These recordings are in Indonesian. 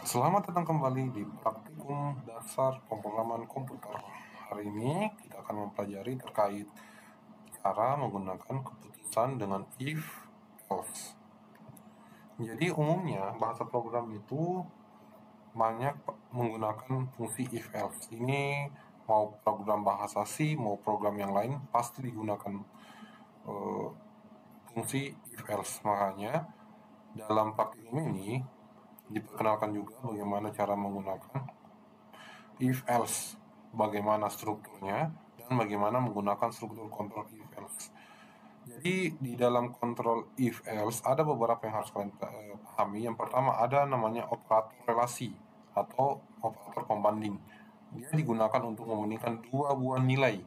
Selamat datang kembali di Praktikum Dasar Pemrograman Komputer. Hari ini kita akan mempelajari terkait cara menggunakan keputusan dengan if, else. Jadi umumnya bahasa program itu banyak menggunakan fungsi if, else. Ini mau program bahasa C, mau program yang lain pasti digunakan fungsi if, else. Makanya dalam praktikum ini diperkenalkan juga bagaimana cara menggunakan if else, bagaimana strukturnya, dan bagaimana menggunakan struktur kontrol if else. Jadi di dalam kontrol if else ada beberapa yang harus kalian pahami. Yang pertama ada namanya operator relasi atau operator pembanding. Dia digunakan untuk membandingkan dua buah nilai.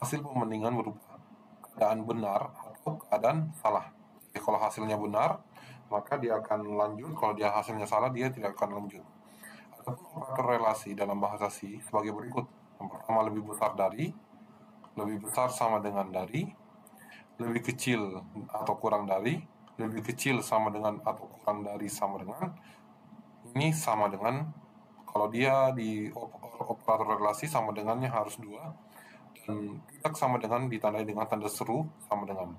Hasil pembandingan berupa keadaan benar atau keadaan salah. Jadi kalau hasilnya benar, maka dia akan lanjut. Kalau dia hasilnya salah, dia tidak akan lanjut. Adapun operator relasi dalam bahasa C sebagai berikut. Yang pertama lebih besar dari, lebih besar sama dengan dari, lebih kecil atau kurang dari, lebih kecil sama dengan atau kurang dari sama dengan. Ini sama dengan, kalau dia di operator relasi sama dengannya harus dua, dan tidak sama dengan ditandai dengan tanda seru sama dengan.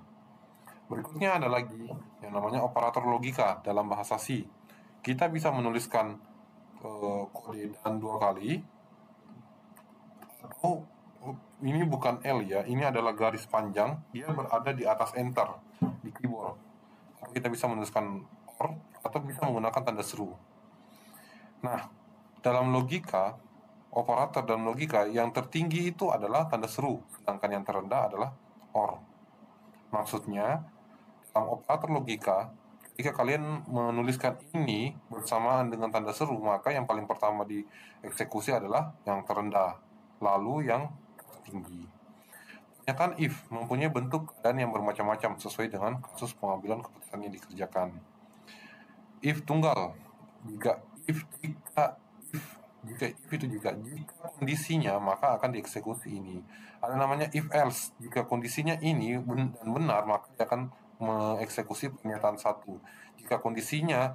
Berikutnya ada lagi yang namanya operator logika dalam bahasa C. Kita bisa menuliskan kode dan dua kali, atau ini bukan L ya, ini adalah garis panjang, dia berada di atas enter di keyboard. Atau kita bisa menuliskan OR atau bisa menggunakan tanda seru. Nah, dalam logika, operator dalam logika yang tertinggi itu adalah tanda seru, sedangkan yang terendah adalah OR. Maksudnya, dalam operator logika, ketika kalian menuliskan ini bersamaan dengan tanda seru, maka yang paling pertama dieksekusi adalah yang terendah, lalu yang tertinggi. Pernyataan if mempunyai bentuk keadaan yang bermacam-macam sesuai dengan kasus pengambilan keputusan yang dikerjakan. If tunggal, jika kondisinya maka akan dieksekusi ini. Ada namanya if else, jika kondisinya ini dan benar maka dia akan mengeksekusi pernyataan satu. Jika kondisinya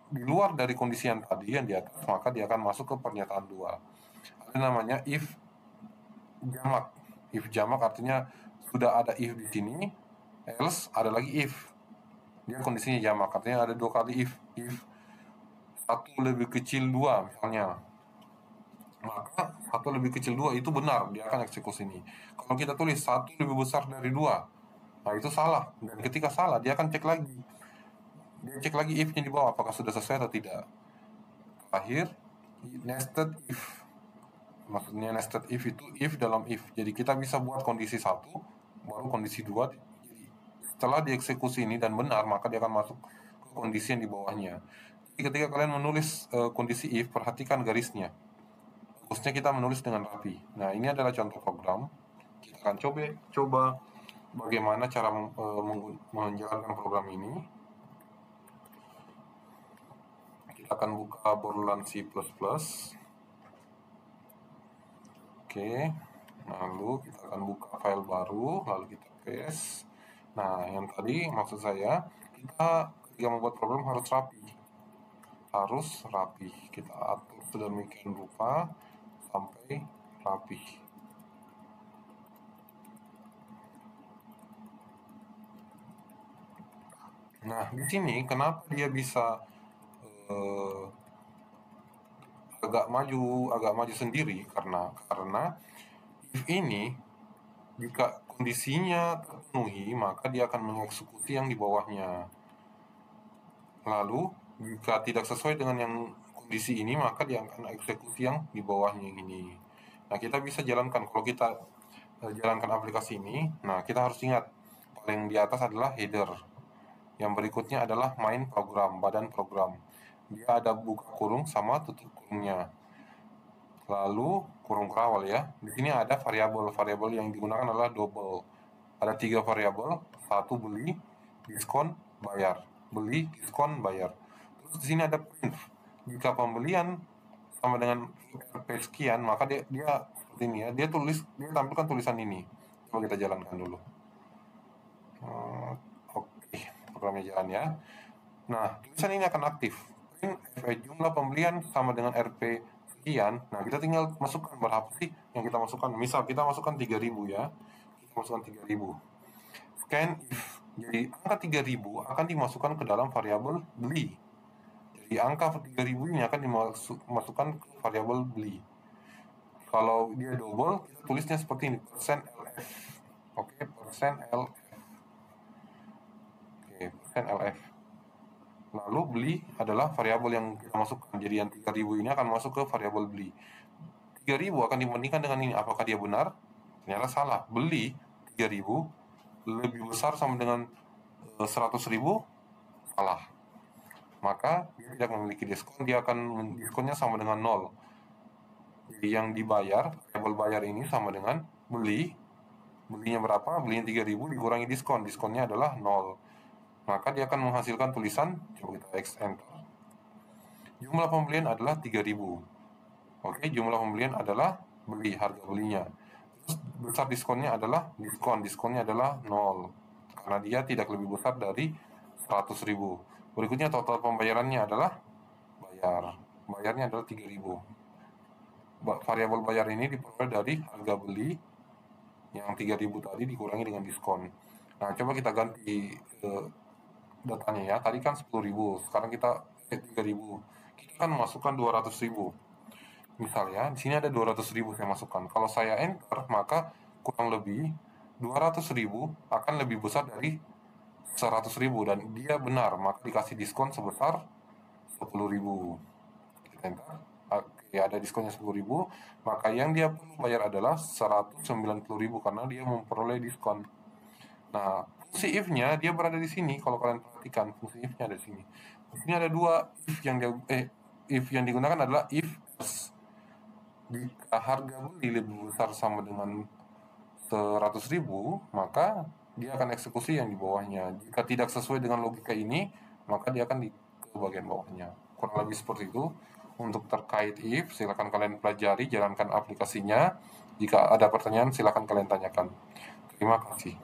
di luar dari kondisi yang tadi yang di atas, maka dia akan masuk ke pernyataan dua. Ada namanya if jamak. If jamak artinya sudah ada if di sini, else ada lagi if. Dia kondisinya jamak, artinya ada dua kali if. If satu lebih kecil dua misalnya, maka satu lebih kecil dua itu benar, dia akan eksekusi ini. Kalau kita tulis satu lebih besar dari dua, nah itu salah. Dan ketika salah, dia akan cek lagi. Dia cek lagi if-nya di bawah, apakah sudah sesuai atau tidak. Terakhir, nested if. Maksudnya nested if itu if dalam if. Jadi kita bisa buat kondisi satu, baru kondisi dua. Jadi setelah dieksekusi ini dan benar, maka dia akan masuk ke kondisi yang di bawahnya. Jadi ketika kalian menulis kondisi if, perhatikan garisnya. Bagusnya kita menulis dengan rapi. Nah, ini adalah contoh program. Kita akan coba bagaimana cara menjalankan program ini. Kita akan buka Borland C++. Oke, lalu kita akan buka file baru, lalu kita paste. Nah, yang tadi maksud saya, kita ketika membuat program harus rapi. Harus rapi. Kita atur sedemikian rupa sampai rapi. Nah, di sini kenapa dia bisa agak maju sendiri, karena if ini jika kondisinya terpenuhi maka dia akan mengeksekusi yang di bawahnya. Lalu jika tidak sesuai dengan yang kondisi ini maka dia akan eksekusi yang di bawahnya ini. Nah, kita bisa jalankan, kalau kita jalankan aplikasi ini, nah kita harus ingat paling di atas adalah header. Yang berikutnya adalah main program, badan program. Dia ada buka kurung sama tutup kurungnya. Lalu kurung kerawal ya. Di sini ada variabel yang digunakan adalah double. Ada 3 variabel, satu beli, diskon, bayar. Beli, diskon, bayar. Terus di sini ada print. Jika pembelian sama dengan sekian, maka dia seperti ini ya. Dia tampilkan tulisan ini. Coba kita jalankan dulu. Oke, programnya jalan ya. Nah, tulisan ini akan aktif. Print jumlah pembelian sama dengan RP sekian. Nah, kita tinggal masukkan berapa sih yang kita masukkan. Misal kita masukkan 3.000 ya. Kita masukkan 3.000. Scan if. Jadi angka 3.000 akan dimasukkan ke dalam variabel beli. Jadi angka 3.000 ini akan dimasukkan ke variabel beli. Kalau dia double, kita tulisnya seperti ini, persen %LF. Oke, persen %LF. Oke, persen %LF. Lalu beli adalah variabel yang kita masukkan. Jadi yang 3.000 ini akan masuk ke variabel beli. 3.000 akan dibandingkan dengan ini. Apakah dia benar? Ternyata salah. Beli 3.000 lebih besar sama dengan 100.000? Salah. Maka dia tidak memiliki diskon. Dia akan diskonnya sama dengan 0. Jadi yang dibayar, variabel bayar ini sama dengan beli. Belinya berapa? Belinya 3.000 dikurangi diskon. Diskonnya adalah 0. Maka dia akan menghasilkan tulisan, coba kita X enter. Jumlah pembelian adalah 3.000. Oke, jumlah pembelian adalah beli, harga belinya. Terus besar diskonnya adalah diskon. Diskonnya adalah 0. Karena dia tidak lebih besar dari 100.000. Berikutnya total pembayarannya adalah bayar. Bayarnya adalah 3.000. Variabel bayar ini diperoleh dari harga beli yang 3.000 tadi dikurangi dengan diskon. Nah, coba kita ganti datanya ya. Tadi kan 10.000, sekarang kita 3.000. Kita kan masukkan 200.000. Misalnya, di sini ada 200.000 saya masukkan. Kalau saya enter, maka kurang lebih 200.000 akan lebih besar dari 100.000 dan dia benar, maka dikasih diskon sebesar 10.000. Kita enter. Oke, ada diskonnya 10.000, maka yang dia perlu bayar adalah 190.000 karena dia memperoleh diskon. Nah, fungsi if-nya dia berada di sini. Kalau kalian perhatikan, fungsi if-nya ada di sini. Di sini ada dua if yang digunakan adalah if else. Jika harga beli lebih besar sama dengan 100.000, maka dia akan eksekusi yang di bawahnya. Jika tidak sesuai dengan logika ini, maka dia akan ke bagian bawahnya. Kurang lebih seperti itu. Untuk terkait if, silakan kalian pelajari, jalankan aplikasinya. Jika ada pertanyaan, silakan kalian tanyakan. Terima kasih.